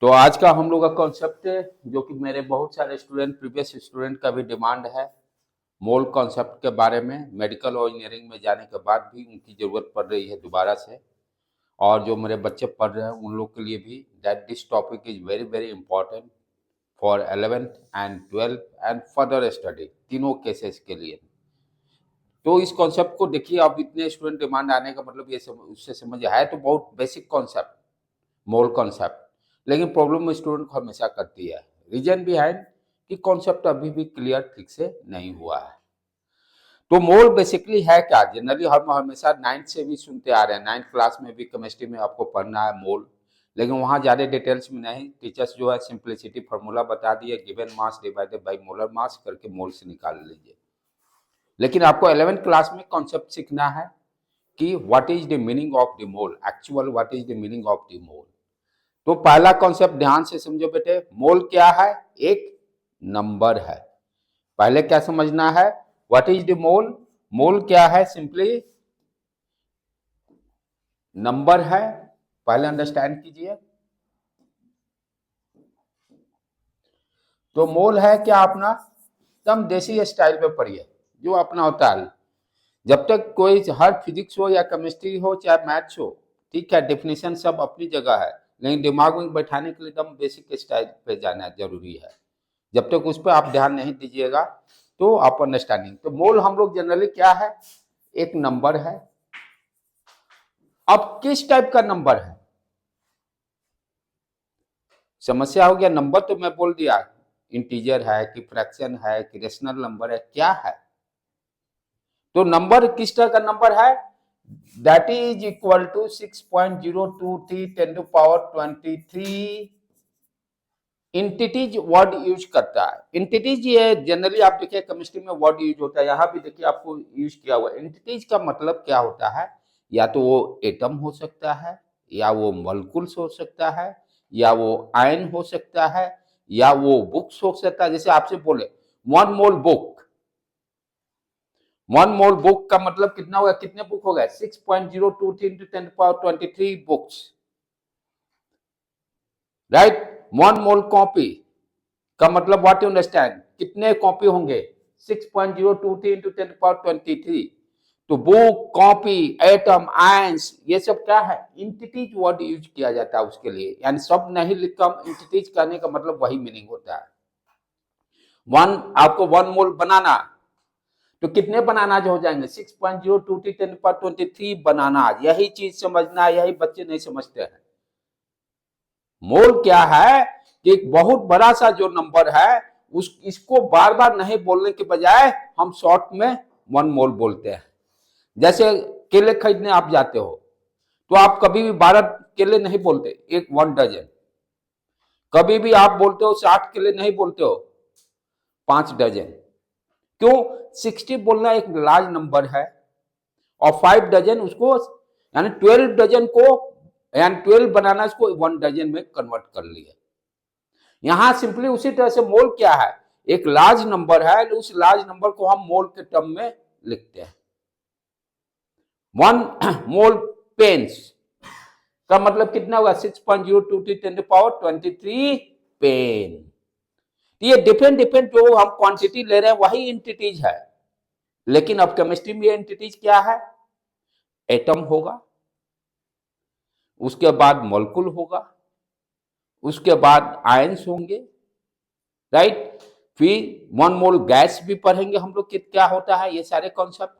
तो आज का हम लोग का कॉन्सेप्ट है जो कि मेरे बहुत सारे प्रीवियस स्टूडेंट का भी डिमांड है। मोल कॉन्सेप्ट के बारे में मेडिकल और इंजीनियरिंग में जाने के बाद भी उनकी ज़रूरत पड़ रही है दोबारा से। और जो मेरे बच्चे पढ़ रहे हैं उन लोग के लिए भी that this topic is very very important for 11th and 12th and further study, तीनों केसेस के लिए। तो इस कॉन्सेप्ट को देखिए, अब इतने स्टूडेंट डिमांड आने का मतलब ये उससे समझ है तो बहुत बेसिक कॉन्सेप्ट, मोल कॉन्सेप्ट, लेकिन प्रॉब्लम स्टूडेंट को हमेशा करती है। रीजन बिहाइंड कि कॉन्सेप्ट अभी भी क्लियर ठीक से नहीं हुआ है। तो मोल बेसिकली है क्या? जनरली हम हमेशा 9th से भी सुनते आ रहे हैं, 9th क्लास में भी केमिस्ट्री में आपको पढ़ना है मोल, लेकिन वहाँ ज़्यादा डिटेल्स में नहीं। टीचर्स जो है सिंप्लिसिटी फार्मूला बता दिए, given mass divided by molar mass करके मोल से निकाल लीजिए। लेकिन आपको 11th क्लास में कॉन्सेप्ट सीखना है कि what is the meaning of the mole, actual what is the meaning of the mole. तो पहला कॉन्सेप्ट ध्यान से समझो बेटे, मोल क्या है? एक नंबर है। पहले क्या समझना है? What is the mole? Mole क्या है? सिंपली नंबर है, पहले अंडरस्टैंड कीजिए। तो मोल है क्या अपना? एकदम देसी स्टाइल में पढ़िए जो अपना होता है। जब तक कोई हर फिजिक्स हो या केमिस्ट्री हो चाहे मैथ्स हो, ठीक है, डेफिनेशन सब अपनी जगह है, लेकिन दिमाग में बैठाने के लिए एकदम बेसिक स्टाइल पे जाना जरूरी है। जब तक उस पर आप ध्यान नहीं दीजिएगा तो आप अंडरस्टैंडिंग। तो मोल हम लोग जनरली क्या है? एक नंबर है। अब किस टाइप का नंबर है? समस्या हो गया। नंबर तो मैं बोल दिया, इंटीजर है कि फ्रैक्शन है कि रेशनल नंबर है, क्या है? तो नंबर किस तरह का नंबर है? That is equal to 6.023 10 to power 23 entities word use करता है। इंटिटीज ये जनरली आप देखिए केमिस्ट्री में वर्ड यूज होता है, यहाँ भी देखिए आपको यूज किया हुआ। इंटिटीज का मतलब क्या होता है? या तो वो एटम हो सकता है, या वो मॉलिक्यूल्स हो सकता है, या वो आयन हो सकता है, या वो बुक्स हो सकता है। जैसे आपसे बोले 1 मोल बुक, 1 मोल बुक का मतलब कितना होगा? कितने बुक हो गए? 6.023 इंटू 10 पावर 23 बुक्स, राइट। 1 मोल कॉपी का मतलब व्हाट यू अंडरस्टैंड, कितने कॉपी होंगे? 6.023 इंटू 10 पावर 23। तो बुक, कॉपी, एटम, आयंस, ये सब क्या है? इंटिटीज वर्ड यूज किया जाता है उसके लिए। यानी सब नहीं लिखा, इंटिटीज कहने का मतलब वही मीनिंग होता है। आपको 1 मोल बनाना, तो कितने बनाना जो हो जाएंगे? 6.023 10 पावर 23 बनाना। यही चीज समझना है, यही बच्चे नहीं समझते हैं। मोल क्या है कि एक बहुत बड़ा सा जो नंबर है इसको बार बार नहीं बोलने के बजाय हम शॉर्ट में 1 मोल बोलते हैं। जैसे केले खरीदने आप जाते हो तो आप कभी भी 12 केले नहीं बोलते, 1 डजन। कभी भी आप बोलते हो 60 केले नहीं बोलते हो, 5 डजन। क्यों? 60 बोलना एक लार्ज नंबर है और 5 डजन उसको, यानी 12 डजन को, यानी 12 बनाना इसको 1 डजन में कन्वर्ट कर लिया। यहां सिंपली उसी तरह से मोल क्या है? एक लार्ज नंबर है, उस लार्ज नंबर को हम मोल के टर्म में लिखते हैं। 1 मोल पेन्स का मतलब कितना होगा? 6.023 10 पावर 23 पेन। ये डिफरेंट डिफरेंट जो हम क्वांटिटी ले रहे हैं वही इंटिटीज है, लेकिन अब केमिस्ट्री में एंटिटीज क्या है? एटम होगा, उसके बाद मॉलिक्यूल होगा, उसके बाद आयंस होंगे, राइट। फिर 1 मोल गैस भी पढ़ेंगे हम लोग कि क्या होता है, ये सारे कॉन्सेप्ट।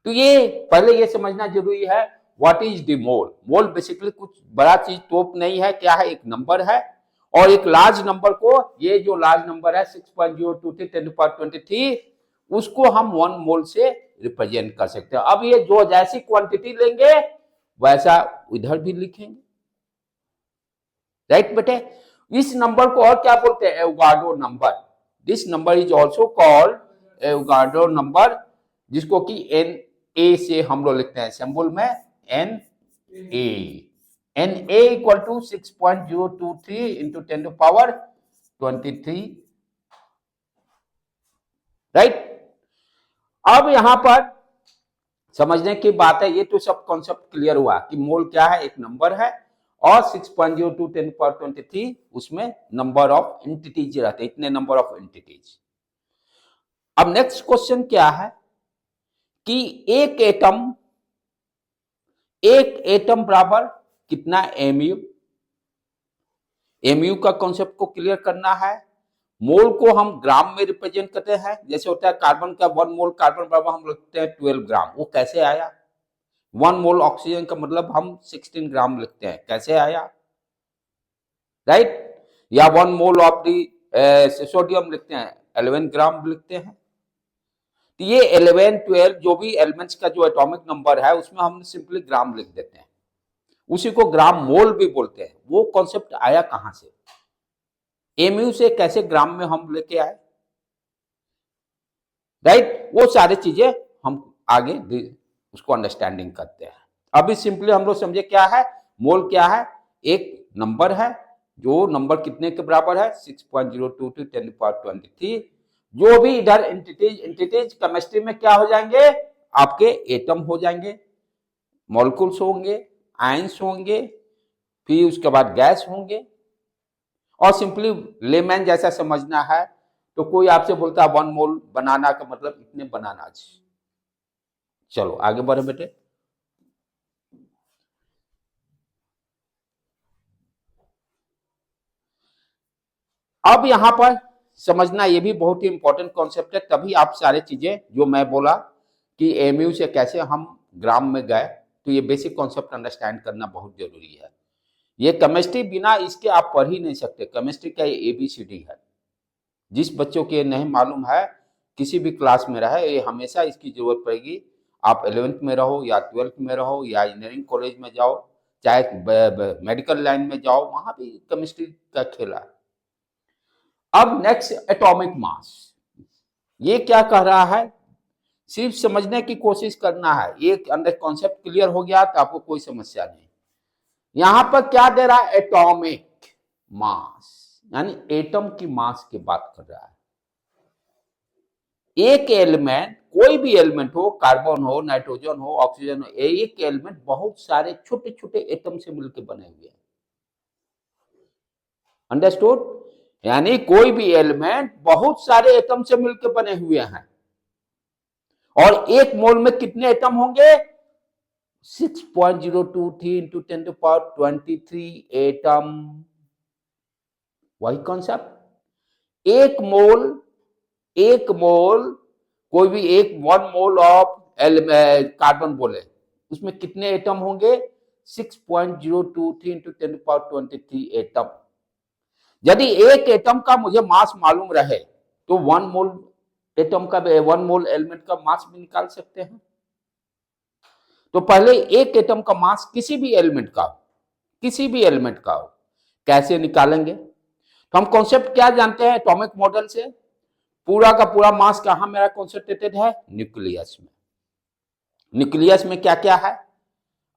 तो ये पहले ये समझना जरूरी है what is the mole. Mole basically कुछ बड़ा चीज तोप नहीं है, क्या है? एक नंबर है। और एक लार्ज नंबर को, ये जो लार्ज नंबर है 6.023 10 टू पावर 23, उसको हम 1 मोल से रिप्रेजेंट कर सकते हैं। अब ये जो जैसी क्वांटिटी लेंगे वैसा इधर भी लिखेंगे, राइट बेटे। इस नंबर को और क्या बोलते हैं? Avogadro number. This number is also called Avogadro number, जिसको कि एन ए से हम लोग लिखते हैं, सिंबल में N A equal to 6.023 into 10 to power 23, right. अब यहां पर समझने की बात है, ये तो सब कॉन्सेप्ट क्लियर हुआ कि मोल क्या है? एक नंबर है और 6.02 10^23 उसमें नंबर ऑफ एंटिटीज रहते, इतने नंबर ऑफ एंटिटीज। अब नेक्स्ट क्वेश्चन क्या है कि एक एटम बराबर कितना एमयू। एमयू का कॉन्सेप्ट को क्लियर करना है। मोल को हम ग्राम में रिप्रेजेंट करते हैं, जैसे होता है कार्बन का 1 मोल कार्बन बराबर हम लिखते हैं 12 ग्राम। वो कैसे आया? 1 मोल ऑक्सीजन का मतलब हम 16 ग्राम लिखते हैं, कैसे आया? राइट? या 1 मोल ऑफ दी सोडियम लिखते हैं 11 ग्राम लिखते हैं। तो ये 11 12 जो भी एलिमेंट्स का जो एटॉमिक नंबर है उसमें हम सिंपली ग्राम लिख देते हैं, उसी को ग्राम मोल भी बोलते हैं। वो कॉन्सेप्ट आया कहां से? एमयू से कैसे ग्राम में हम लेके आए? राइट? वो सारी चीजें हम आगे उसको अंडरस्टैंडिंग करते हैं। अभी सिंपली हम लोग समझे क्या है मोल, क्या है? एक नंबर है, जो नंबर कितने के बराबर है? 6.02 10^23। जो भी इधर एंटिटीज केमिस्ट्री में क्या हो जाएंगे? आपके एटम हो जाएंगे, मॉलिक्यूल्स होंगे, आयंस होंगे, फिर उसके बाद गैस होंगे। और सिंपली लेमैन जैसा समझना है तो कोई आपसे बोलता है 1 मोल बनाना का मतलब इतने बनाना। चलो आगे बढ़े बेटे। अब यहां पर समझना ये भी बहुत ही इंपॉर्टेंट कॉन्सेप्ट है, तभी आप सारी चीजें जो मैं बोला कि एमयू से कैसे हम ग्राम में गए, तो ये बेसिक कॉन्सेप्ट अंडरस्टैंड करना बहुत जरूरी है। ये केमिस्ट्री बिना इसके आप पढ़ ही नहीं सकते। केमिस्ट्री का ये एबीसीडी है। जिस बच्चों को ये नहीं मालूम है, किसी भी क्लास में रहे, ये हमेशा इसकी जरूरत पड़ेगी। आप 11th में रहो या 12th में रहो या इंजीनियरिंग कॉलेज में जाओ, चाहे मेडिकल लाइन में जाओ, वहां भी केमिस्ट्री का खेला है। अब नेक्स्ट एटॉमिक मास, ये क्या कह रहा है? सिर्फ समझने की कोशिश करना है। एक अंदर कॉन्सेप्ट क्लियर हो गया तो आपको कोई समस्या नहीं। यहां पर क्या दे रहा है? एटॉमिक मास, यानी एटम की मास की बात कर रहा है। एक एलिमेंट, कोई भी एलिमेंट हो, कार्बन हो, नाइट्रोजन हो, ऑक्सीजन हो, एक एलिमेंट बहुत सारे छोटे छोटे एटम से मिलकर बने हुए हैं। अंडरस्टूड? यानी कोई भी एलिमेंट बहुत सारे एटम से मिलकर बने हुए हैं। और एक मोल में कितने एटम होंगे? 6.023 into 10^23 एटम। वही कॉन्सेप्ट। एक मोल कोई भी एक 1 मोल ऑफ कार्बन बोले, उसमें कितने एटम होंगे? 6.023 into 10^23 एटम। यदि एक एटम का मुझे मास मालूम रहे तो 1 मोल एटम का 1 मोल एलिमेंट का मास भी निकाल सकते हैं। तो पहले एक एटम का मास किसी भी एलिमेंट का हो, कैसे निकालेंगे? तो हम कॉन्सेप्ट क्या जानते हैं एटॉमिक मॉडल से? पूरा का पूरा मास कहां मेरा कॉन्सेंट्रेटेड है? न्यूक्लियस में। न्यूक्लियस में क्या क्या है?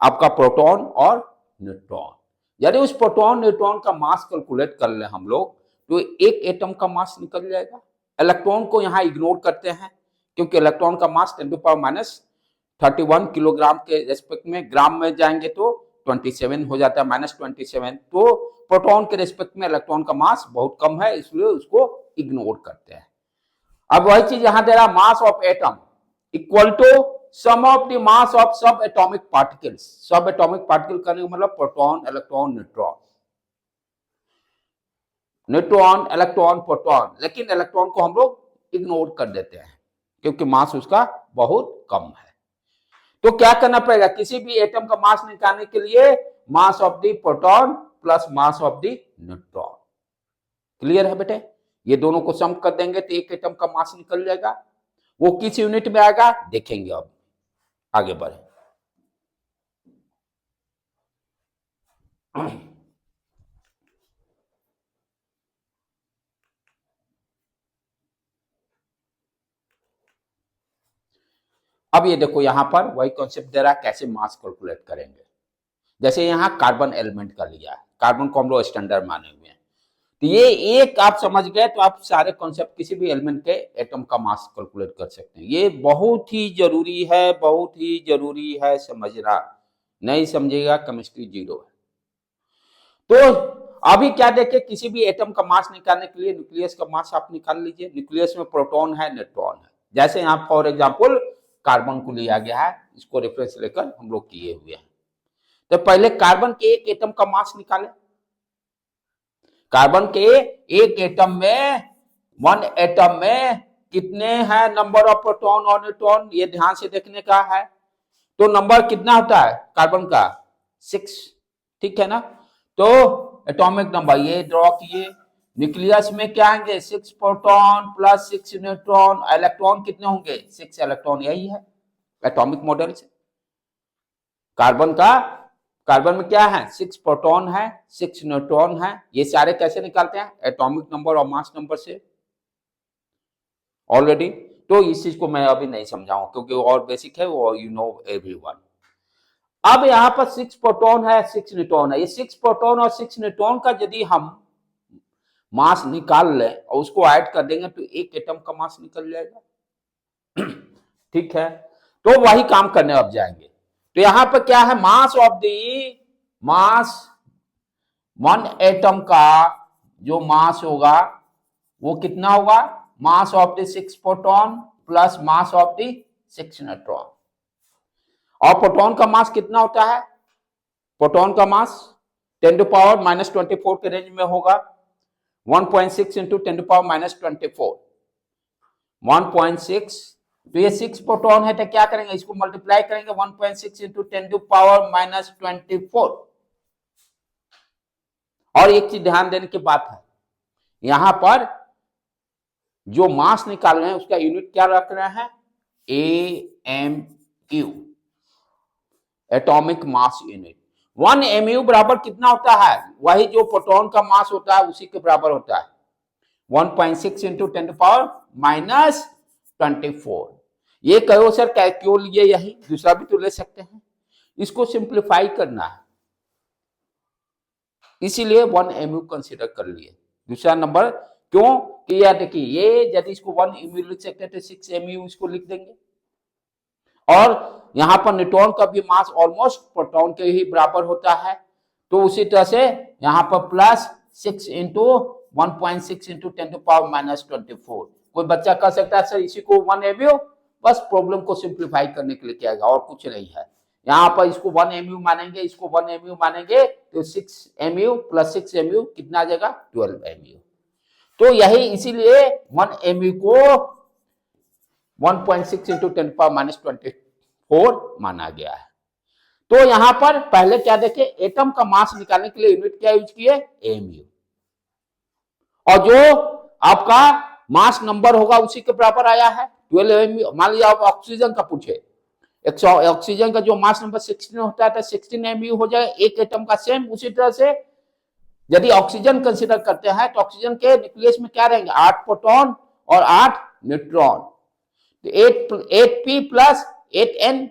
आपका प्रोटॉन और न्यूट्रॉन। यदि उस प्रोटॉन न्यूट्रॉन का मास कैलकुलेट कर ले हम लोग तो एक एटम का मास निकल जाएगा। इलेक्ट्रॉन को यहां इग्नोर करते हैं क्योंकि इलेक्ट्रॉन का मास 10⁻31 किलोग्राम के रेस्पेक्ट में, ग्राम में जाएंगे तो 27 हो जाता है, -27। तो प्रोटॉन के रेस्पेक्ट में इलेक्ट्रॉन का मास बहुत कम है, इसलिए उसको इग्नोर करते हैं। अब वही चीज यहां दे रहा, mass of atom equal to sum of the mass of subatomic particles. Subatomic particle करने का मतलब proton, electron, neutron, electron, proton. लेकिन इलेक्ट्रॉन को हम लोग इग्नोर कर देते हैं क्योंकि मास उसका बहुत कम है। तो क्या करना पड़ेगा? किसी भी एटम का मास निकालने के लिए मास of the proton plus mass of the neutron. Clear है बेटे? ये दोनों को सम कर देंगे तो एक एटम का मास निकल जाएगा। वो किस यूनिट में आएगा देखेंगे। अब आगे बढ़े। अब ये देखो यहां पर वही कॉन्सेप्ट दे रहा है, कैसे मास कैलकुलेट करेंगे। जैसे यहां कार्बन एलिमेंट का लिया है, कार्बन को हम लोग स्टैंडर्ड माने हुए हैं, तो ये एक आप समझ गए तो आप सारे कॉन्सेप्ट किसी भी एलिमेंट के एटम का मास कैलकुलेट कर सकते हैं। ये बहुत ही जरूरी है, बहुत ही जरूरी है समझना। नहीं समझेगा केमिस्ट्री जीरो है। तो अभी क्या देखे, किसी भी एटम का मास निकालने के लिए न्यूक्लियस का मास आप निकाल लीजिए। न्यूक्लियस में प्रोटॉन है, न्यूट्रॉन है। जैसे यहाँ फॉर एग्जांपल कार्बन को लिया गया है, इसको रेफरेंस लेकर हम लोग किए हुए हैं। तो पहले कार्बन के एक एटम का मास निकालें। कार्बन के एक एटम में, वन एटम में कितने हैं नंबर ऑफ प्रोटॉन और न्यूट्रॉन, ये ध्यान से देखने का है। तो नंबर कितना होता है कार्बन का? 6, ठीक है ना। तो एटॉमिक नंबर ये ड्रॉ किए। न्यूक्लियस में क्या आएंगे? 6 प्रोटॉन प्लस 6 न्यूट्रॉन। इलेक्ट्रॉन कितने होंगे? 6 इलेक्ट्रॉन। यही है एटॉमिक मॉडल से। कार्बन में क्या है? 6 प्रोटॉन है, 6 न्यूट्रॉन है। ये सारे कैसे निकालते हैं? एटॉमिक नंबर और मास नंबर से ऑलरेडी। तो इस चीज को मैं अभी नहीं समझाऊं क्योंकि और बेसिक है, वो यू नो एवरीवन। अब यहाँ पर 6 प्रोटॉन है, 6 न्यूट्रॉन है। ये 6 प्रोटॉन और 6 न्यूट्रॉन का यदि हम मास निकाल लें और उसको ऐड कर देंगे तो एक एटम का मास निकल जाएगा। ठीक है, तो वही काम करने अब जाएंगे। तो यहां पर क्या है? मास वन एटम का जो मास होगा वो कितना होगा? मास of the 6 proton plus mass of the 6 neutron. और प्रोटॉन का मास कितना होता है? प्रोटॉन का मास 10⁻⁻24 के रेंज में होगा। 1.6 इंटू 10⁻⁻24, 1.6। तो ये 6 प्रोटॉन है तो क्या करेंगे? इसको मल्टीप्लाई करेंगे 1.6 इंटू 10⁻⁻24। और एक चीज ध्यान देने की बात है, यहां पर जो मास निकाल रहे हैं उसका यूनिट क्या रख रहे हैं? AMU, atomic mass unit. 1 MU बराबर कितना होता है? वही जो प्रोटॉन का मास होता है उसी के बराबर होता है, 1.6 इंटू 10⁻⁻24। ये कहो सर क्यों लिए? यही दूसरा भी तो ले सकते हैं। इसको सिंप्लीफाई करना है, इसीलिए 1 MU कंसीडर कर लिए। दूसरा नंबर क्यों? कि यार देखिए, ये यदि इसको 1 MU लिख सकते हैं तो 6 MU इसको लिख देंगे। और यहां पर न्यूट्रॉन का भी मास ऑलमोस्ट प्रोटॉन के ही बराबर होता है। तो उसी तरह से यहां पर प्लस 6 इंटू 1.6 इंटू 10⁻⁻24। कोई बच्चा कह सकता है सर इसी को 1 MU, बस प्रॉब्लम को सिंप्लीफाई करने के लिए किया गया और कुछ नहीं है। यहां पर इसको 1 MU मानेंगे, इसको 1 MU मानेंगे तो 6 MU प्लस 6 MU कितना आ जाएगा? 12 MU। तो यही इसीलिए 1 MU को 1.6 इंटू 10⁻⁻24 माना गया है। तो यहां पर पहले क्या देखे? एटम का मास निकालने के लिए यूनिट क्या यूज किए? AMU। और जो आपका मास नंबर होगा उसी के बराबर आया है 12 MU। मान लीजिए आप ऑक्सीजन का पूछे, ऑक्सीजन का जो मास नंबर 16 होता है तो 16 MU हो जाए एक एटम का। सेम उसी तरह से यदि ऑक्सीजन कंसीडर करते हैं तो ऑक्सीजन के न्यूक्लियस में क्या रहेंगे? 8 प्रोटॉन और 8 न्यूट्रॉन, तो 8P प्लस 8N।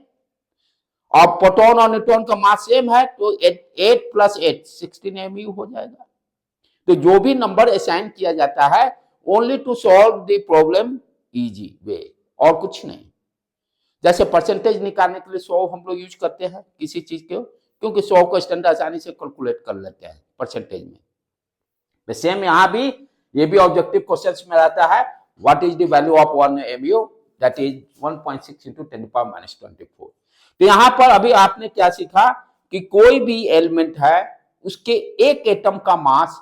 और प्रोटॉन और न्यूट्रॉन का मास सेम है तो 8 प्लस 8 16 MU हो जाएगा। तो जो भी नंबर असाइन किया जाता है only to solve the problem easy way, और कुछ नहीं। जैसे परसेंटेज निकालने के लिए 100 हम लोग यूज करते हैं किसी चीज के, क्योंकि 100 को स्टैंडर्ड आसानी से कैलकुलेट कर लेते हैं परसेंटेज में। तो सेम यहाँ भी ये भी ऑब्जेक्टिव क्वेश्चंस में रहता है, what is the value of 1 MU, that is 1.6 into 10⁻⁻24। तो यहां पर अभी आपने क्या सीखा कि कोई भी एलिमेंट है उसके एक एटम का मास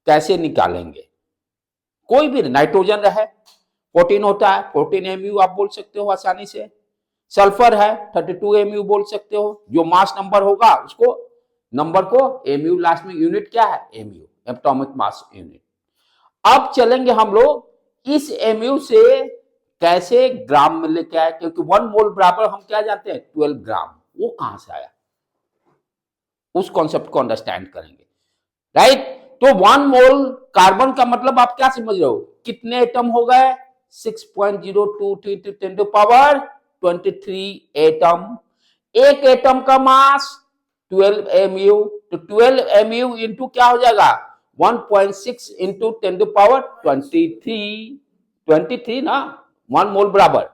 कैसे निकालेंगे। कोई भी, नाइट्रोजन रहे 14 होता है, 14 MU आप बोल सकते हो आसानी से। सल्फर है 32 MU बोल सकते हो। जो मास नंबर होगा उसको नंबर को MU लास्ट में, यूनिट क्या है? MU, atomic mass unit. अब चलेंगे हम लोग इस MU से कैसे ग्राम में लेके आए, क्योंकि 1 मोल बराबर हम क्या जानते हैं? 12 ग्राम। वो कहां से आया उस कॉन्सेप्ट को अंडरस्टैंड करेंगे, राइट। तो 1 मोल कार्बन का मतलब आप क्या समझ रहे हो? कितने एटम हो गए? 6.023 × 10⁻23 एटम। एक एटम का मास 12 MU, तो 12 MU इंटू क्या हो जाएगा? 1.6 इंटू 10⁻23 ना। 1 मोल बराबर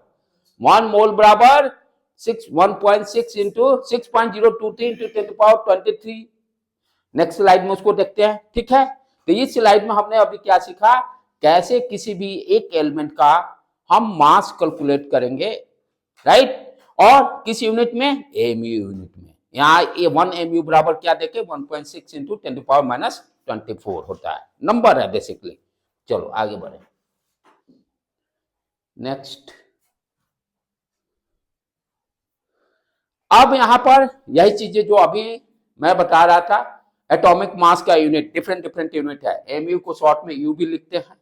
1.6 इंटू 6.023 इंटू 10⁻23। नेक्स्ट स्लाइड में उसको देखते हैं, ठीक है। तो इस स्लाइड में हमने अभी क्या सीखा, कैसे किसी भी एक एलिमेंट का हम मास कैलकुलेट करेंगे, राइट, और किस यूनिट में, एमयू यूनिट में। यहाँ ये 1 एमयू बराबर क्या देखे, 1.6 इंटू 10⁻24 होता है, नंबर है बेसिकली। चलो आगे बढ़े, नेक्स्ट। अब यहां पर यही चीजें जो अभी मैं बता रहा था, एटॉमिक मास का यूनिट डिफरेंट डिफरेंट यूनिट है, एमयू को शॉर्ट में यू भी लिखते हैं,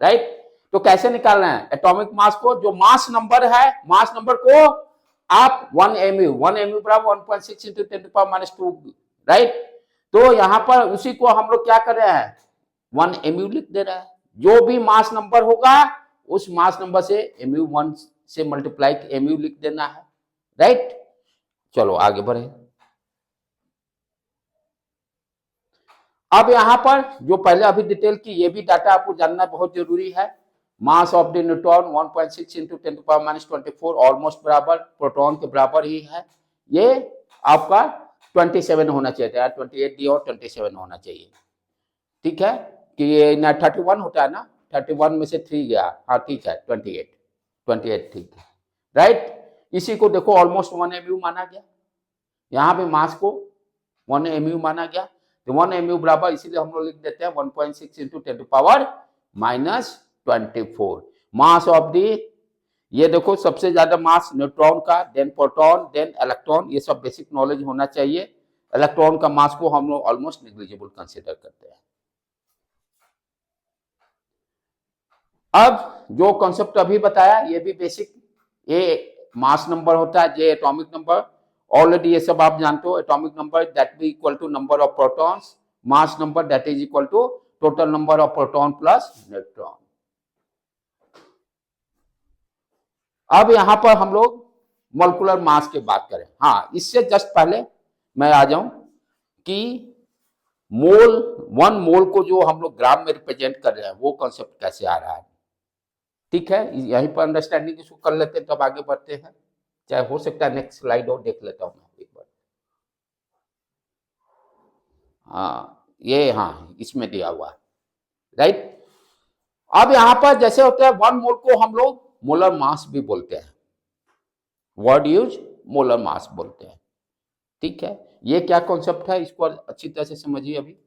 राइट। तो कैसे निकालना है एटॉमिक मास को, जो मास नंबर है, मास नंबर को आप 1 एमयू बराबर 1.6 इंटू 10⁻², राइट। तो यहां पर उसी को हम लोग क्या कर रहे हैं, 1 एमयू लिख दे रहा है। जो भी मास नंबर होगा उस मास नंबर से एमयू 1 से मल्टीप्लाई एमयू लिख देना है, राइट। चलो आगे बढ़े। अब यहां पर जो पहले अभी डिटेल की, ये भी डाटा आपको जानना बहुत जरूरी है। मास of the neutron 1.6 into 10⁻24 almost बराबर प्रोटॉन के बराबर ही है। ये आपका 27 होना चाहिए था, 28 डी और 27 होना चाहिए, ठीक है। कि ये ना 31 होता है ना, 31 में से 3 गया, हाँ ठीक है, 28 ठीक है, राइट। इसी को देखो ऑलमोस्ट 1 एमयू माना गया, यहाँ पे मास को 1 एमयू माना गया। तो 1 एमयू बराबर इसीलिए हम लोग लिख देते हैं 1.6 इंटू 10⁻24 मास ऑफ दी। ये देखो सबसे ज्यादा मास न्यूट्रॉन का, देन प्रोटॉन, देन इलेक्ट्रॉन, ये सब बेसिक नॉलेज होना चाहिए। इलेक्ट्रॉन का मास को हम लोग ऑलमोस्ट निग्लिजिबल कंसिडर करते हैं। अब जो कॉन्सेप्ट अभी बताया ये भी बेसिक, ये मास नंबर होता है, ये एटॉमिक नंबर, ऑलरेडी ये सब आप जानते हो। Atomic number that be equal to number of protons, mass number that is equal to total number of proton plus neutron. अब यहां पर हम लोग मोलिकुलर मास की बात करें, हाँ इससे जस्ट पहले मैं आ जाऊं कि मोल, 1 मोल को जो हम लोग ग्राम में रिप्रेजेंट कर रहे हैं वो कॉन्सेप्ट कैसे आ रहा है, ठीक है। यहीं पर अंडरस्टैंडिंग इसको कर लेते हैं, तब आगे बढ़ते हैं। चाहे हो सकता है नेक्स्ट स्लाइड और देख लेता हूं मैं एक बार, हाँ ये, हाँ इसमें दिया हुआ है, राइट। अब यहां पर जैसे होता है 1 मोल को हम लोग मोलर मास भी बोलते हैं, वर्ड यूज मोलर मास बोलते हैं, ठीक है। ये क्या कॉन्सेप्ट है इसको अच्छी तरह से समझिए। अभी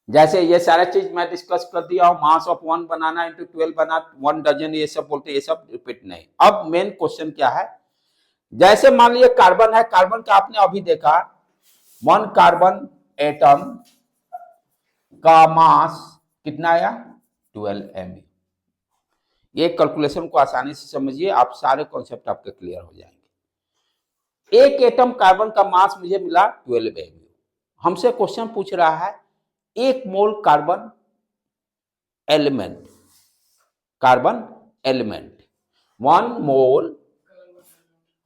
जैसे ये सारा चीज मैं डिस्कस कर दिया हूं, मास ऑफ 1 बनाना इंटू 12 बना 1 डजन, ये सब बोलते हैं, ये सब रिपीट नहीं। अब मेन क्वेश्चन क्या है, जैसे मान लीजिए कार्बन है, कार्बन का आपने अभी देखा 1 कार्बन एटम का मास कितना आया, 12 mg। ये कैलकुलेशन को आसानी से समझिए, आप सारे कॉन्सेप्ट आपके क्लियर हो जाएंगे। एक एटम कार्बन का मास मुझे मिला 12 mg। हमसे क्वेश्चन पूछ रहा है 1 mole carbon element, carbon element 1 मोल,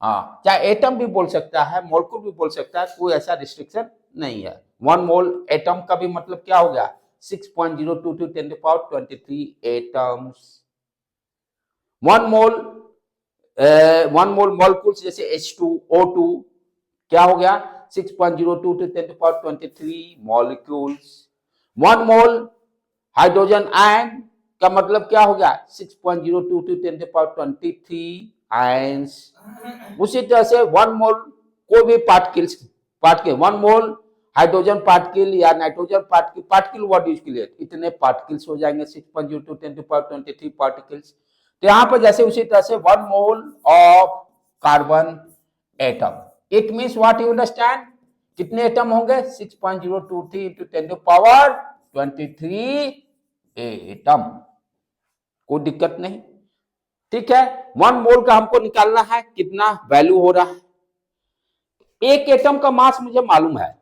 हाँ चाहे एटम भी बोल सकता है, मोलकुल भी बोल सकता है, कोई ऐसा रिस्ट्रिक्शन नहीं है। 1 मोल एटम का भी मतलब क्या हो गया, 6.022 10⁻23 एटम्स। 1 मोल 1 मोल मॉलिक्यूल्स जैसे H2O2 क्या हो गया, 6.022 10⁻23 मॉलिक्यूल्स। 1 मोल हाइड्रोजन आयन का मतलब क्या हो गया, 6.022 10⁻23 आयंस। उसी तरह से 1 मोल कोई भी पार्टिकल 1 मोल हाइड्रोजन पार्टिकल या नाइट्रोजन पार्टिकल वर्ड यूज के लिए इतने पार्टिकल्स हो जाएंगे, 6.022 10⁻23 पार्टिकल्स। तो यहां पर जैसे उसी तरह से 1 mole of carbon atom, it means what you understand, कितने एटम होंगे, 6.023 इंटू 10⁻23 एटम, कोई दिक्कत नहीं, ठीक है। 1 मोल का हमको निकालना है कितना वैल्यू हो रहा है। एक एटम का मास मुझे मालूम है,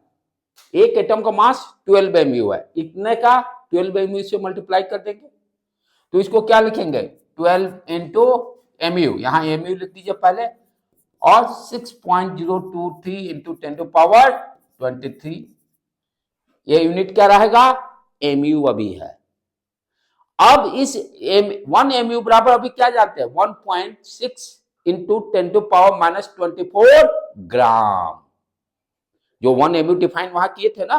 एक एटम का मास 12 mg है, इतने का 12 mg से मल्टीप्लाई कर देंगे तो इसको क्या लिखेंगे, 12 इंटू mu, यहां mu लिख दीजिए पहले, और 6.023 इंटू 10⁻23, ये यूनिट क्या रहेगा, mu अभी है। अब इस 1 mu बराबर अभी क्या जानते हैं, 1.6 इंटू 10⁻24 ग्राम, जो 1 mu डिफाइन वहां किए थे ना,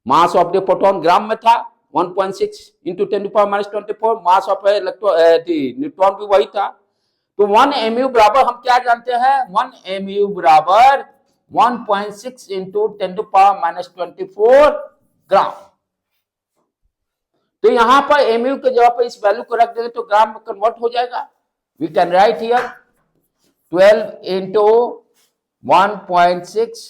मास ऑफ द प्रोटॉन ग्राम में था 1.6 इंटू 10⁻⁻24, मास ऑफ न्यूट्रॉन भी वही था। तो 1 mu बराबर हम क्या जानते हैं, 1 mu बराबर 1.6 इंटू 10⁻⁻24 ग्राम। तो यहां पर mu के जगह पर इस वैल्यू को रख देंगे तो ग्राम में कन्वर्ट हो जाएगा। We can write here 12 into 1.6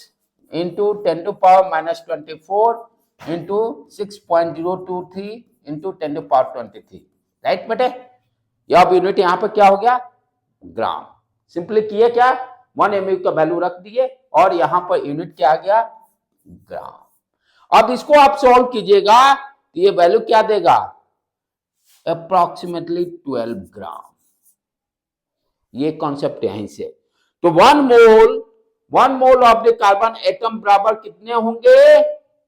into 10⁻⁻24 into 6.023 into 10⁻23, right बेटे। यह यूनिट यहां पर क्या हो गया, ग्राम। सिंपली किए क्या, 1 mu का वैल्यू रख दिए और यहां पर यूनिट क्या आ गया, ग्राम। अब इसको आप सॉल्व कीजिएगा तो ये वैल्यू क्या देगा, अप्रोक्सीमेटली 12 ग्राम। ये कॉन्सेप्ट यहीं से। तो 1 mole of the carbon atom बराबर कितने होंगे,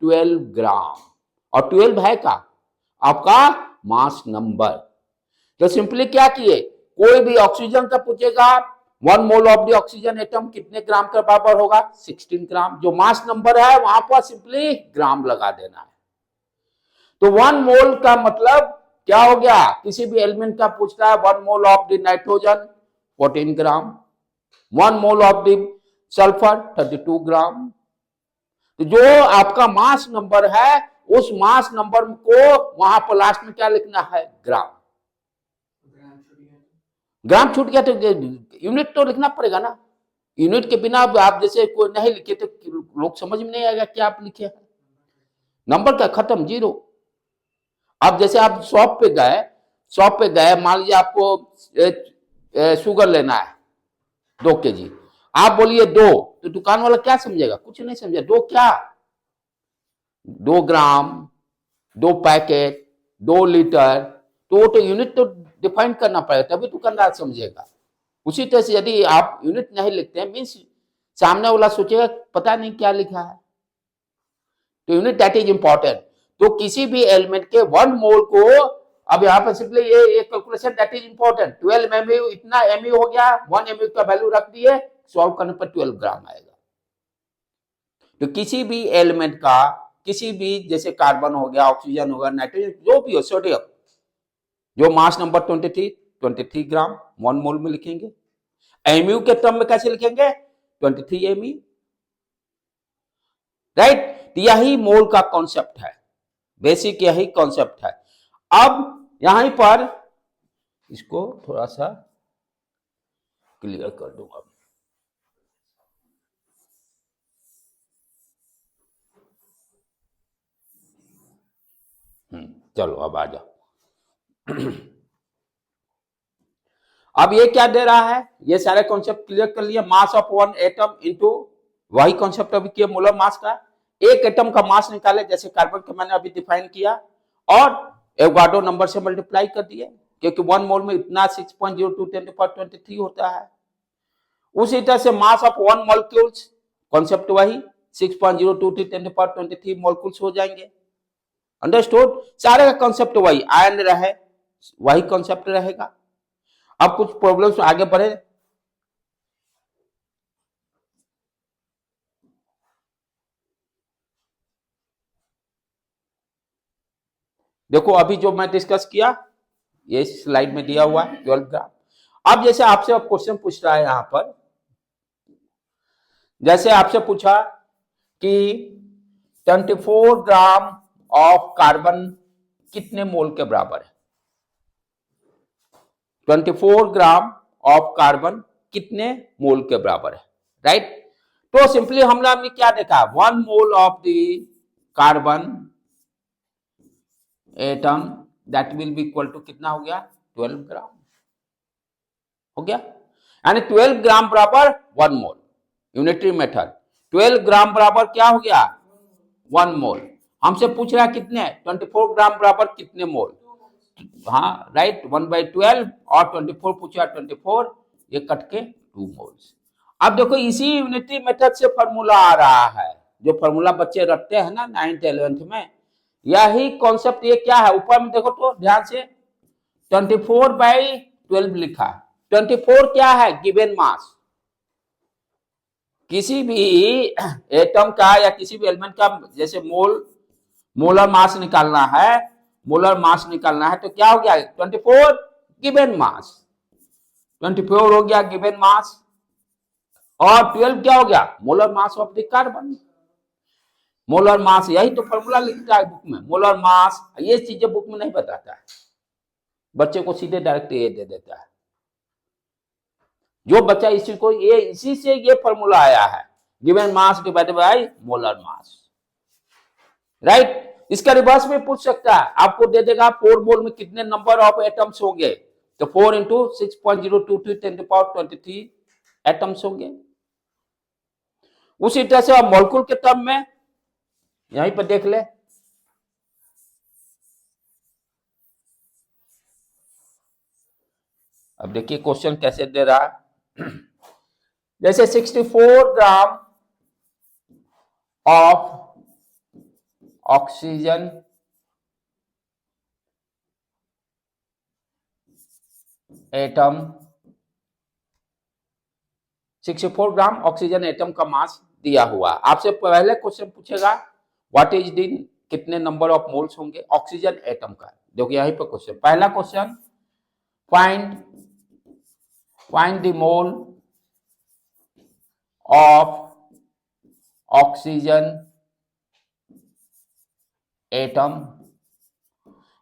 12 ग्राम। और 12 है का आपका मास नंबर। तो सिंपली क्या किए, कोई भी ऑक्सीजन का पूछेगा 1 mole of the oxygen atom कितने ग्राम के बराबर होगा, 16 ग्राम। जो मास नंबर है वहां पर सिंपली ग्राम लगा देना है। तो 1 मोल का मतलब क्या हो गया, किसी भी एलिमेंट का पूछता है 1 mole of the nitrogen 14 gram, 1 mole of the sulphur 32 ग्राम। तो जो आपका मास नंबर है उस मास नंबर को वहां पर लास्ट में क्या लिखना है, ग्राम। ग्राम छूट गया तो यूनिट तो लिखना पड़ेगा ना। यूनिट के बिना आप जैसे कोई नहीं लिखे तो लोग समझ में नहीं आएगा क्या आप लिखे हैं। नंबर का खत्म, 0। अब जैसे आप शॉप पे गए, मान लीजिए आपको शुगर लेना है 2 kg, आप बोलिए 2, तो दुकान वाला क्या समझेगा, कुछ नहीं समझेगा। 2 क्या, 2 ग्राम, 2 पैकेट, 2 लीटर, तो वो तो यूनिट तो डिफाइन करना पड़ेगा तभी दुकानदार समझेगा। उसी तरह से यदि आप यूनिट नहीं लिखते हैं मीन्स सामने वाला सोचेगा पता नहीं क्या लिखा है। तो यूनिट दैट इज इंपॉर्टेंट। तो किसी भी एलिमेंट के 1 मोल को, अब यहाँ पर सिंपली ये calculation that is important, 12 mu, इतना mu हो गया, 1 mu का वैल्यू रख दिए, सॉल्व करने पर 12 ग्राम आएगा। तो किसी भी एलिमेंट का, किसी भी जैसे कार्बन हो गया, ऑक्सीजन होगा, नाइट्रोजन, जो भी हो, सोडियम, जो मास नंबर 23 ग्राम 1 मोल में लिखेंगे। mu के टर्म में कैसे लिखेंगे, 23 mu, राइट। यही मोल का कॉन्सेप्ट है, बेसिक यही कॉन्सेप्ट है। अब यहीं पर इसको थोड़ा सा क्लियर कर दूंगा। चलो अब आ जाओ। अब ये क्या दे रहा है, ये सारे कॉन्सेप्ट क्लियर कर लिया। मास ऑफ 1 एटम इनटू, वही कॉन्सेप्ट अभी किया मोलर मास का। एक एटम का मास निकाले जैसे कार्बन का मैंने अभी डिफाइन किया और एवोगाड्रो नंबर से मल्टीप्लाई कर दिए, क्योंकि 1 मोल में इतना 6.02 10⁻23 होता है। उसी तरह से मास ऑफ 1 मॉलिक्यूल्स, कॉन्सेप्ट वही 6.023 10⁻23 मॉलिक्यूल्स हो जाएंगे। अंडरस्टूड, सारे का कॉन्सेप्ट वही, आयन रहे वही कॉन्सेप्ट रहेगा। अब कुछ प्रॉब्लम्स आगे बढ़े। देखो अभी जो मैं डिस्कस किया ये स्लाइड में दिया हुआ है 12 ग्राम। अब जैसे आपसे अब क्वेश्चन पूछ रहा है यहां पर, जैसे आपसे पूछा कि 24 ग्राम ऑफ कार्बन कितने मोल के बराबर है, 24 ग्राम ऑफ कार्बन कितने मोल के बराबर है, राइट। तो सिंपली हमने क्या देखा, 1 mole of the carbon atom that will be equal to कितना हो गया, 12 ग्राम हो गया। यानी 12 ग्राम बराबर 1 मोल, यूनिटरी मेथड। 12 ग्राम बराबर क्या हो गया, 1 मोल। हमसे पूछ रहा है कितने, 24 ग्राम बराबर कितने मोल, हाँ राइट, 1/12 और 24 पूछा 24, ये कट के 2 मोल्स। अब देखो इसी यूनिटरी मेथड से फॉर्मूला आ रहा है, जो फॉर्मूला बच्चे रखते हैं ना 9th 11th में, यही कॉन्सेप्ट। ये क्या है, ऊपर में देखो तो ध्यान से 24/12 लिखा है। 24 क्या है, गिवन मास, किसी भी एटम का या किसी भी एलिमेंट का जैसे मोलर मास निकालना है, मोलर मास निकालना है तो क्या हो गया 24 गिवन मास, 24 हो गया गिवन मास, और 12 क्या हो गया molar mass of the carbon. Molar mass, यही तो फॉर्मूला लिखता है बुक में, मोलर मास। ये चीजें बुक में नहीं बताता है, बच्चे को सीधे डायरेक्ट ये दे देता है। जो बच्चा इसी को इसी से ये फॉर्मूला आया है, given mass divided by molar mass, right. इसका रिवर्स में पूछ सकता है, आपको दे देगा 4 मोल में कितने नंबर ऑफ एटम्स होंगे, तो 4 इंटू 6.022 10 टू पावर 23 एटम्स होंगे। उसी तरह से मॉलिक्यूल के टर्म में यहीं पर देख ले, अब देखिए क्वेश्चन कैसे दे रहा है। जैसे 64 gram of oxygen atom, 64 gram oxygen atom का मास दिया हुआ। आपसे पहले क्वेश्चन पूछेगा व्हाट इज द, कितने नंबर ऑफ मोल्स होंगे ऑक्सीजन एटम का। देखो यहीं पर क्वेश्चन, पहला question find the mole of oxygen atom,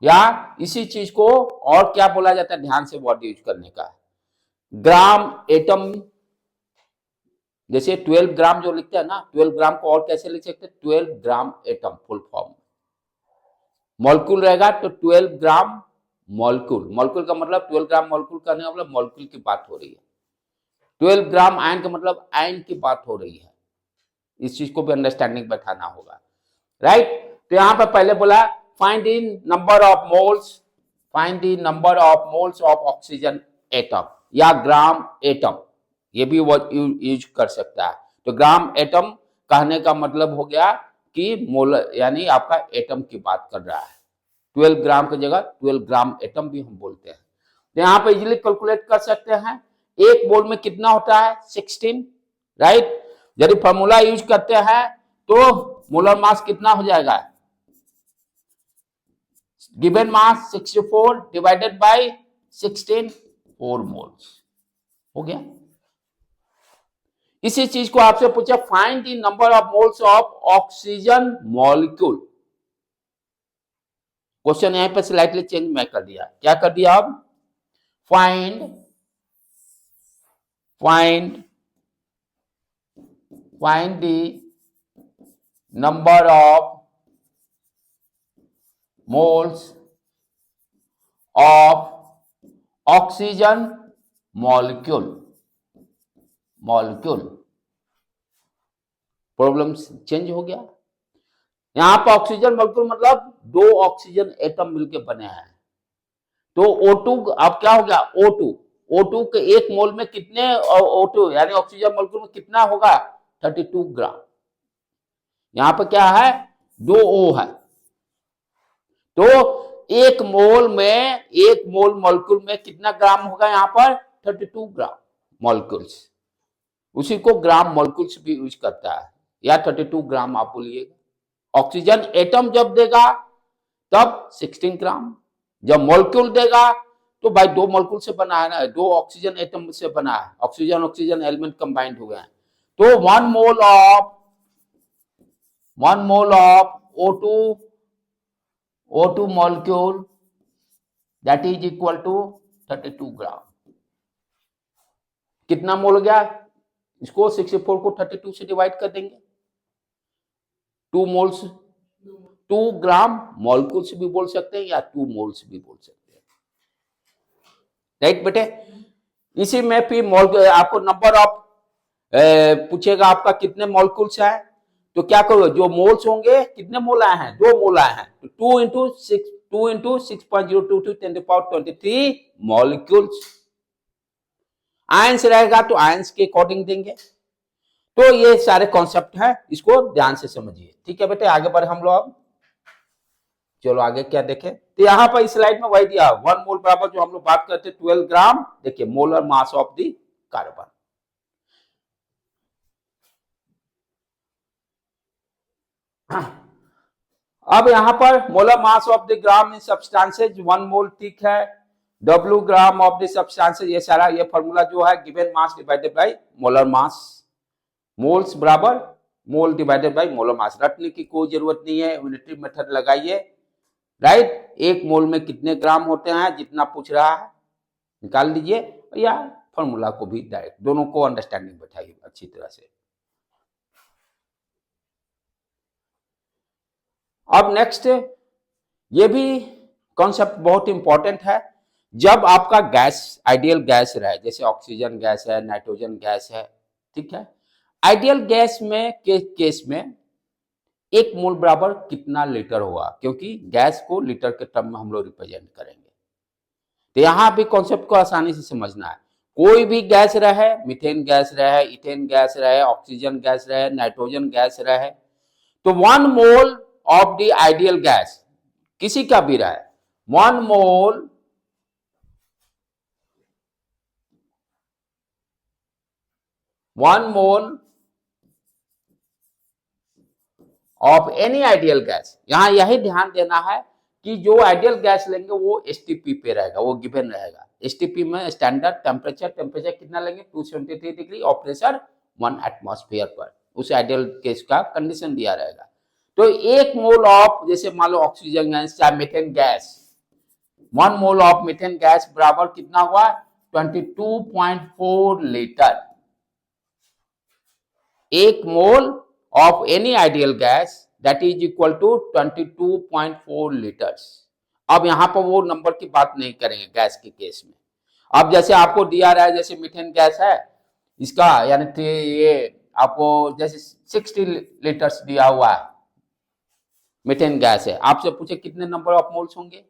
या इसी चीज को और क्या बोला जाता है, ध्यान से वर्ड यूज करने का, ग्राम एटम। जैसे 12 ग्राम जो लिखते हैं ना, 12 ग्राम को और कैसे लिख सकते हैं, 12 gram atom full form. Molecule रहेगा तो 12 ग्राम मॉलिक्यूल, मॉलिक्यूल का मतलब 12 ग्राम मॉलिक्यूल का नहीं, मतलब मॉलिक्यूल की बात हो रही है। 12 ग्राम आयन का मतलब आयन की बात हो रही है, इस चीज को भी अंडरस्टैंडिंग बैठाना होगा, राइट। तो यहां पर पहले बोला find in number of moles, find the number of moles of oxygen atom, या ग्राम एटम, ये भी वो यूज कर सकता है। तो ग्राम एटम कहने का मतलब हो गया कि मोल यानी आपका एटम की बात कर रहा है। 12 ग्राम की जगह 12 ग्राम एटम भी हम बोलते हैं। तो यहाँ पे इजीली कैलकुलेट कर सकते हैं, एक मोल में कितना होता है 16, राइट। यदि फॉर्मूला यूज करते हैं तो मोलर मास कितना हो जाएगा, given mass 64 divided by 16, 4 moles हो गया। इसी चीज को आपसे पूछा find the number of moles of oxygen molecule. Question यहां पे स्लाइटली चेंज मैं कर दिया, क्या कर दिया अब, find the number of moles of oxygen molecule, problem change हो गया। यहां पर ऑक्सीजन मॉलिक्यूल मतलब 2 ऑक्सीजन एटम मिलके बने हैं, तो O2 अब क्या हो गया O2 के एक मोल में कितने O2 यानी ऑक्सीजन मॉलिक्यूल में कितना होगा 32 ग्राम। यहां पर क्या है 2 O है, तो एक मोल मॉलिक्यूल में कितना ग्राम होगा, यहां पर 32 ग्राम मॉलिक्यूल्स, उसी को ग्राम मॉलिक्यूल्स भी यूज करता है, या 32 ग्राम आप बोलिएगा। ऑक्सीजन एटम जब देगा तब 16 ग्राम, जब मॉलिक्यूल देगा तो भाई 2 मॉलिक्यूल से बना है ना, 2 ऑक्सीजन एटम से बना है, ऑक्सीजन एलिमेंट कंबाइंड हो गए हैं, तो 1 mole of O2 molecule that is equal to 32 gram. कितना मोल हो गया, इसको 64 को 32 से डिवाइड कर देंगे, 2 मोल्स, 2 ग्राम मॉलिक्यूल्स भी बोल सकते हैं या 2 मोल्स भी बोल सकते हैं, राइट बेटे। इसी में फिर आपको नंबर ऑफ पूछेगा आपका कितने मॉलिक्यूल्स हैं, तो क्या करोगे, जो मोल्स होंगे, कितने मोल आए हैं 2 मोल आए हैं, तो 2 into 6.022 10 to power 23 molecules. Ions रहेगा तो आयंस के अकॉर्डिंग देंगे। तो ये सारे कॉन्सेप्ट हैं, इसको ध्यान से समझिए, ठीक है बेटे। आगे बढ़े हम लोग, अब चलो आगे क्या देखें, तो यहां पर इस स्लाइड में वही दिया 1 मोल बराबर जो हम लोग बात करते हैं 12 ग्राम, देखिए molar mass of the carbon. अब यहाँ पर molar mass of the gram in substances 1 mole, ठीक है। W gram of the substances, ये सारा ये फॉर्मूला जो है given mass divided by molar mass, moles बराबर mole divided by molar mass. रटने की कोई जरूरत नहीं है, यूनिटरी मेथड लगाइए, राइट। 1 मोल में कितने ग्राम होते हैं, जितना पूछ रहा है निकाल लीजिए, या फॉर्मूला को भी डायरेक्ट, दोनों को अंडरस्टैंडिंग बैठाइए अच्छी तरह से। अब नेक्स्ट, ये भी कॉन्सेप्ट बहुत इंपॉर्टेंट है। जब आपका गैस आइडियल गैस रहे, जैसे ऑक्सीजन गैस है, नाइट्रोजन गैस है, ठीक है। आइडियल गैस में केस में 1 मोल बराबर कितना लीटर होगा, क्योंकि गैस को लीटर के टर्म में हम लोग रिप्रेजेंट करेंगे। तो यहां भी कॉन्सेप्ट को आसानी से समझना है। कोई भी गैस रहे, मीथेन गैस रहे, इथेन गैस रहे, ऑक्सीजन गैस रहे, नाइट्रोजन गैस रहे, तो 1 mole of the ideal gas, किसी का भी रहे, 1 mole of any ideal gas, यहां यही ध्यान देना है कि जो आइडियल गैस लेंगे वो एसटीपी पे रहेगा, वो गिवन रहेगा। एसटीपी में स्टैंडर्ड टेम्परेचर कितना लेंगे, 273 डिग्री और प्रेशर 1 एटमॉस्फेयर पर, उस आइडियल गैस का कंडीशन दिया रहेगा। तो 1 मोल ऑफ, जैसे मान लो ऑक्सीजन गैस या methane gas, 1 mole of methane gas बराबर कितना हुआ, 22.4 litre. 1 mole of any ideal gas that is equal to 22.4 litres. अब यहां पर वो नंबर की बात नहीं करेंगे गैस के केस में। अब जैसे आपको दिया रहा है, जैसे मीथेन गैस है, इसका यानी ये आपको जैसे 60 लीटर्स दिया हुआ है, मीथेन गैस है, आपसे पूछे कितने नंबर ऑफ मोल्स होंगे।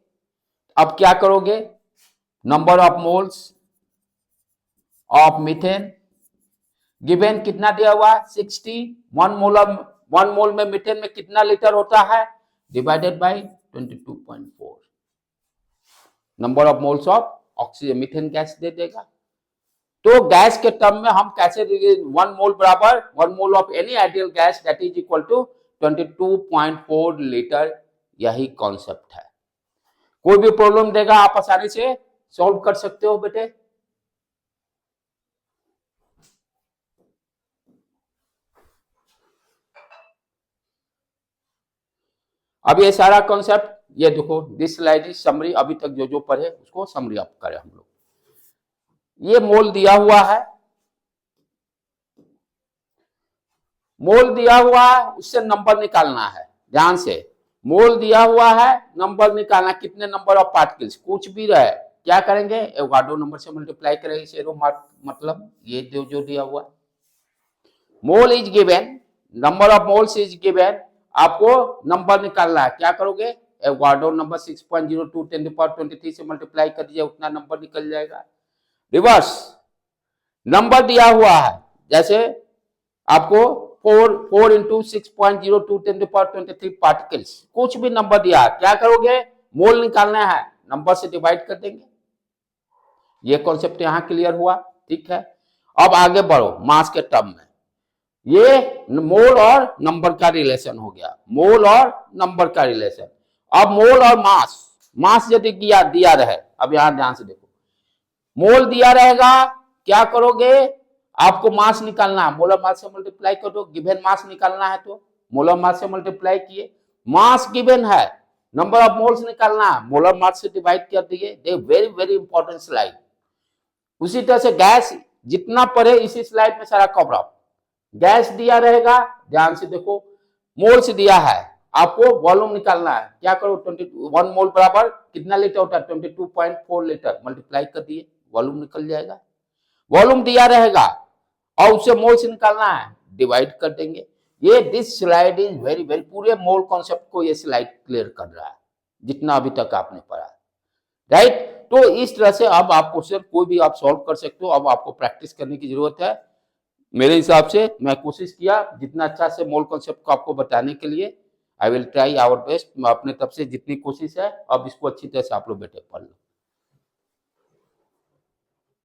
अब क्या करोगे, number of moles of methane given कितना दिया हुआ है, 60, 1 मोल में मीथेन में कितना लीटर होता है, divided by 22.4, number of moles of oxygen methane gas दे देगा। तो गैस के टर्म में हम कैसे, 1 मोल बराबर 1 mole of any ideal gas that is equal to 22.4 litre, यही कॉन्सेप्ट है। कोई भी प्रॉब्लम देगा आप आसानी से सॉल्व कर सकते हो बेटे। अब ये सारा कॉन्सेप्ट, ये देखो दिस स्लाइड इज समरी, अभी तक जो जो पढ़े उसको समरी अप करें हम लोग। ये मोल दिया हुआ है, मोल दिया हुआ है, उससे नंबर निकालना है, ध्यान से। मोल दिया हुआ है, नंबर निकालना, कितने नंबर ऑफ पार्टिकल्स, कुछ भी रहे, क्या करेंगे, एवोगाड्रो नंबर से मल्टीप्लाई करेंगे, सेरो मतलब ये जो दिया हुआ है। Mole is given, number of moles is given, आपको नंबर निकालना है, क्या करोगे, एवोगाड्रो नंबर 6.02 10⁻23 से मल्टीप्लाई कर दीजिए, उतना नंबर निकल जाएगा। रिवर्स नंबर दिया हुआ है, जैसे आपको 4 इंटू 6.02 10⁻23 पार्टिकल्स, कुछ भी नंबर दिया है, क्या करोगे, मोल निकालना है, नंबर से डिवाइड कर देंगे। ये कॉन्सेप्ट यहां क्लियर हुआ, ठीक है। अब आगे बढ़ो, मास के टर्म में, ये मोल और नंबर का रिलेशन हो गया, मोल और नंबर का रिलेशन। अब मोल और मास यदि दिया रहे, अब यहां ध्यान से देखो, मोल दिया रहेगा, क्या करोगे, आपको मास निकालना है, मोलर मास से मल्टीप्लाई कर दो, गिवन मास निकालना है तो मोलर मास से मल्टीप्लाई किए, मास गिवन है, नंबर ऑफ मोल्स निकालना है, मोलर मास से डिवाइड कर दिए। Very very important slide. उसी तरह से गैस जितना पढ़े इसी स्लाइड में सारा कवर अप। गैस दिया रहेगा, ध्यान से देखो, मोल्स दिया है, आपको वॉल्यूम निकालना है, क्या करो, 1 मोल बराबर कितना लीटर होता है, 22.4 लीटर, मल्टीप्लाई कर दिए, वॉल्यूम निकल जाएगा। वॉल्यूम दिया रहेगा और उससे मोल्स निकालना है, डिवाइड कर देंगे। ये this slide is very very, पूरे मोल कॉन्सेप्ट को ये स्लाइड क्लियर कर रहा है, जितना अभी तक आपने पढ़ा, राइट। तो इस तरह से अब आप क्वेश्चन कोई भी आप सॉल्व कर सकते हो। अब आपको प्रैक्टिस करने की जरूरत है। मेरे हिसाब से मैं कोशिश किया जितना अच्छा से मोल कॉन्सेप्ट को आपको बताने के लिए। I will try our best, मैं अपने तरफ से जितनी कोशिश है, अब इसको अच्छी तरह से आप लोग बेटे पढ़ लो।